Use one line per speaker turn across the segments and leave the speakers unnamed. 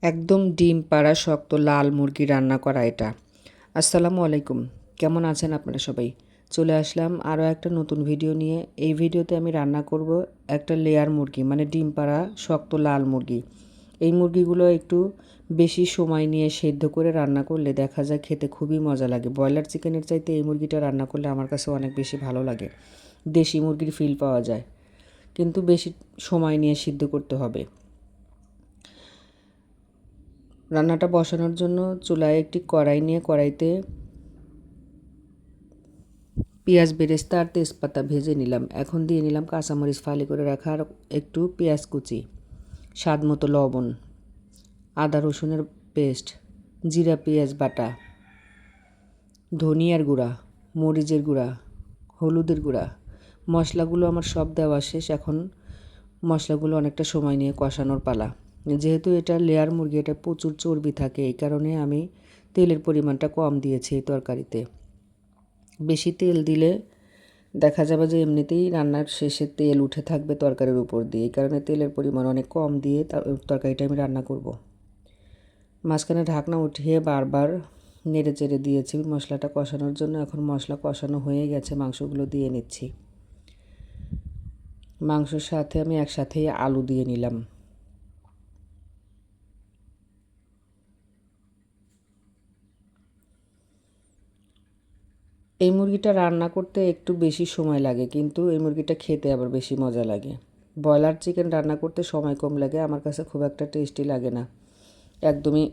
একদম ডিম পাড়া শক্ত লাল মুরগি রান্না করা এটা। আসসালামু আলাইকুম, কেমন আছেন আপনারা সবাই? চলে আসলাম আরও একটা নতুন ভিডিও নিয়ে। এই ভিডিওতে আমি রান্না করব একটা লেয়ার মুরগি, মানে ডিম পাড়া শক্ত লাল মুরগি। এই মুরগিগুলো একটু বেশি সময় নিয়ে সেদ্ধ করে রান্না করলে দেখা যায় খেতে খুবই মজা লাগে। ব্রয়লার চিকেনের চাইতে এই মুরগিটা রান্না করলে আমার কাছে অনেক বেশি ভালো লাগে। দেশি মুরগির ফিল পাওয়া যায়, কিন্তু বেশি সময় নিয়ে সিদ্ধ করতে হবে। রান্নাটা বসানোর জন্য চুলায় একটি কড়াই নিয়ে কড়াইতে পেঁয়াজ বেরেস্তা আর তেজপাতা ভেজে নিলাম। এখন দিয়ে নিলাম কাঁচামরিচ ফালি করে রাখা আর একটু পেঁয়াজ কুচি, স্বাদ মতো লবণ, আদা রসুনের পেস্ট, জিরা পেঁয়াজ বাটা, ধনিয়ার গুঁড়া, মরিচের গুঁড়া, হলুদের গুঁড়া। মশলাগুলো আমার সব দেওয়া শেষ। এখন মশলাগুলো অনেকটা সময় নিয়ে কষানোর পালা। যেহেতু এটা লেয়ার মুরগি, এটা প্রচুর চর্বি থাকে, এই কারণে আমি তেলের পরিমাণটা কম দিয়েছি এই তরকারিতে। বেশি তেল দিলে দেখা যাবে যে এমনিতেই রান্নার শেষে তেল উঠে থাকবে তরকারির উপর দিয়ে, এই কারণে তেলের পরিমাণ অনেক কম দিয়ে তরকারিটা আমি রান্না করব। মাঝখানে ঢাকনা উঠিয়ে বারবার নেড়ে চেড়ে দিয়েছি মশলাটা কষানোর জন্য। এখন মশলা কষানো হয়ে গেছে, মাংসগুলো দিয়ে নিচ্ছি। মাংসের সাথে আমি একসাথেই আলু দিয়ে নিলাম। এই মুরগিটা রান্না করতে একটু বেশি সময় লাগে, কিন্তু এই মুরগিটা খেতে আবার বেশি মজা লাগে। ব্রয়লার চিকেন রান্না করতে সময় কম লাগে, আমার কাছে খুব একটা টেস্টি লাগে না, একদমই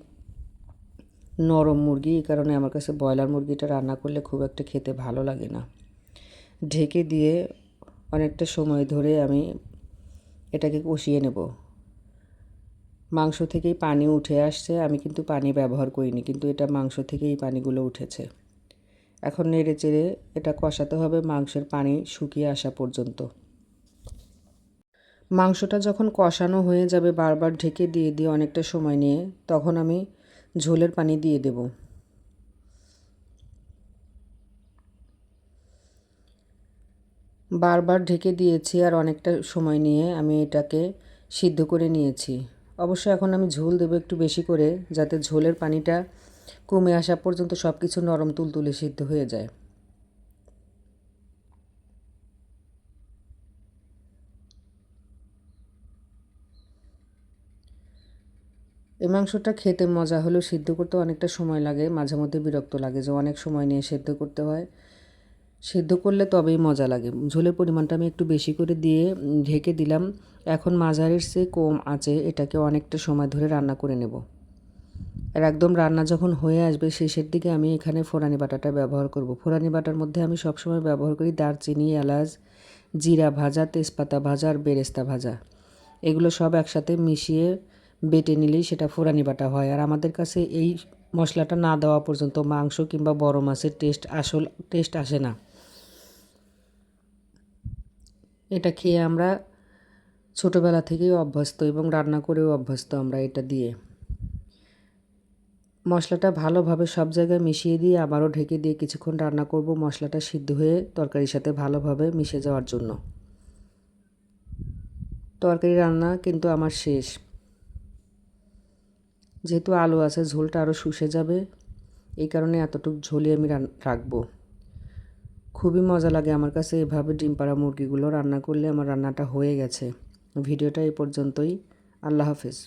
নরম মুরগি, এই কারণে আমার কাছে ব্রয়লার মুরগিটা রান্না করলে খুব একটা খেতে ভালো লাগে না। ঢেকে দিয়ে অনেকটা সময় ধরে আমি এটাকে কষিয়ে নেব। মাংস থেকেই পানি উঠে আসছে, আমি কিন্তু পানি ব্যবহার করিনি, কিন্তু এটা মাংস থেকেই পানিগুলো উঠেছে। এখন নেড়ে চেড়ে এটা কষাতে হবে মাংসের পানি শুকিয়ে আসা পর্যন্ত। মাংসটা যখন কষানো হয়ে যাবে, বারবার ঢেকে দিয়ে দিয়ে অনেকটা সময় নিয়ে, তখন আমি ঝোলের পানি দিয়ে দেব। বারবার ঢেকে দিয়েছি আর অনেকটা সময় নিয়ে আমি এটাকে সিদ্ধ করে নিয়েছি। অবশ্য এখন আমি ঝোল দেবো একটু বেশি করে, যাতে ঝোলের পানিটা কমে আসা পর্যন্ত সব কিছু নরম তুলতুলে সিদ্ধ হয়ে যায়। এই মাংসটা খেতে মজা হলেও সিদ্ধ করতে অনেকটা সময় লাগে, মাঝে মধ্যে বিরক্ত লাগে যে অনেক সময় নিয়ে সিদ্ধ করতে হয়। সিদ্ধ করলে তবেই মজা লাগে। ঝোলের পরিমাণটা আমি একটু বেশি করে দিয়ে ঢেকে দিলাম। এখন মাঝারির চেয়ে কম আঁচে এটাকে অনেকটা সময় ধরে রান্না করে নেব। আর একদম রান্না যখন হয়ে আসবে শেষের দিকে আমি এখানে ফোড়ানি বাটাটা ব্যবহার করব। ফোড়ানি বাটার মধ্যে আমি সবসময় ব্যবহার করি দারচিনি, এলাচ, জিরা ভাজা, তেজপাতা ভাজা আর বেরেস্তা ভাজা। এগুলো সব একসাথে মিশিয়ে বেটে নিলেই সেটা ফোড়ানি বাটা হয়। আর আমাদের কাছে এই মশলাটা না দেওয়া পর্যন্ত মাংস কিংবা বড় মাছের টেস্ট আসে না। এটা খেয়ে আমরা ছোটোবেলা থেকেই অভ্যস্ত এবং রান্না করেও অভ্যস্ত আমরা এটা দিয়ে। মশলাটা ভালোভাবে সব জায়গায় মিশিয়ে দিয়ে আবারও ঢেকে দিয়ে কিছুক্ষণ রান্না করব, মশলাটা সিদ্ধ হয়ে তরকারির সাথে ভালোভাবে মিশে যাওয়ার জন্য। তরকারি রান্না কিন্তু আমার শেষ। যেহেতু আলু আছে, ঝোলটা আরও শুষে যাবে, এই কারণে এতটুকু ঝোলই আমি রাখবো। খুবই মজা লাগে আমার কাছে এভাবে ডিম পাড়া মুরগিগুলো রান্না করলে। আমার রান্নাটা হয়ে গেছে। ভিডিওটা এই পর্যন্তই। আল্লাহ হাফেজ।